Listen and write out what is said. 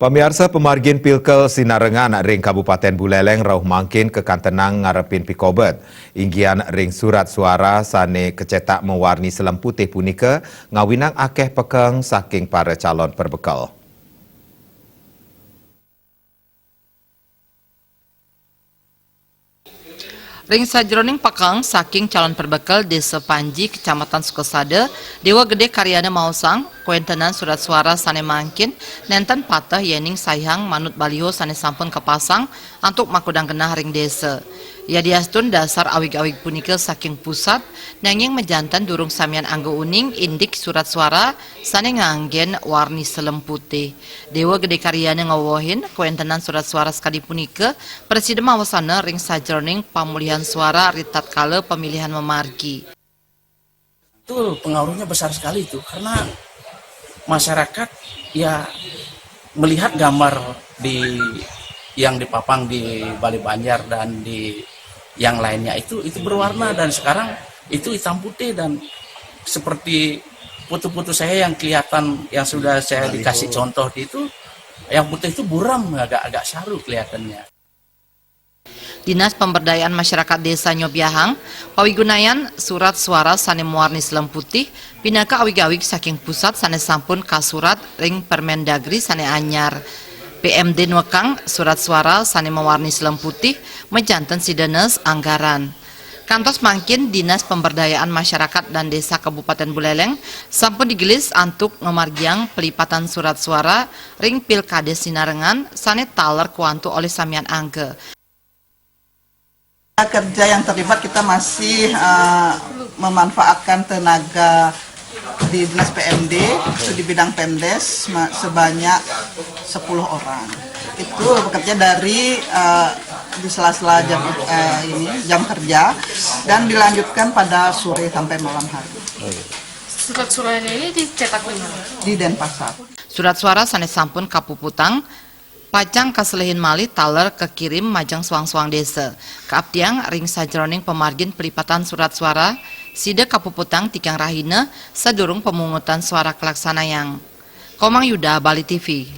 Pemirsa pemargin Pilkel Sinarengan ring Kabupaten Buleleng rauh mangkin ke kantenang ngarepin pikobet. Inggian ring surat suara sane kecetak mewarni selam putih punika ngawinang akeh pekeng saking para calon perbekal. Ring sajroning pakang saking calon perbekal Desa Panji, Kecamatan Sukosade, Dewa Gede Karyana Mausang, kuentenan surat suara sane mangkin, nenten patah yening sayang manut baliho sane sampun kepasang antuk makudang genah ring desa. Ya diastun dasar awig-awig punika saking pusat, nanging mejantan durung samian anggo uning indik surat suara sane nganggen warni selem putih. Dewa Gede Karyana ngawohin kuentenan surat suara sekali punika, Presiden mawasana ring sajroning pamulihan suara ritat kala pemilihan memargi. Itu pengaruhnya besar sekali itu karena masyarakat ya melihat gambar yang dipapang di Bali Banjar dan di yang lainnya itu berwarna, dan sekarang itu hitam putih, dan seperti foto-foto saya yang kelihatan yang sudah saya dikasih contoh itu yang putih itu buram, agak saru kelihatannya. Dinas Pemberdayaan Masyarakat Desa Nyobiahang, pawigunayan surat suara sane mewarni selem putih, pinaka awig-awig saking pusat sane sampun kasurat ring Permendagri sane anyar. PMD Nwekang surat suara sane mewarni selem putih menjanten sidenes anggaran. Kantos mangkin Dinas Pemberdayaan Masyarakat dan Desa Kabupaten Buleleng sampun digelis antuk ngemargiang pelipatan surat suara ring Pilkades Sinarengan sane taler kuantu oleh samian angge. Kerja yang terlibat kita masih memanfaatkan tenaga di Dinas PMD itu di bidang Pemdes sebanyak 10 orang. Itu bekerja dari di sela-sela jam kerja dan dilanjutkan pada sore sampai malam hari. Surat-surat ini dicetak di mana? Di Denpasar. Surat suara sane sampun kapuputang pacang kaselehin malih taler kekirim majang suang-suang desa. Kaabdiang ring sajroning pemargin pelipatan surat suara sida kapuputang tikang rahina sedurung pemungutan suara kelaksanayang. Komang Yuda, Bali TV.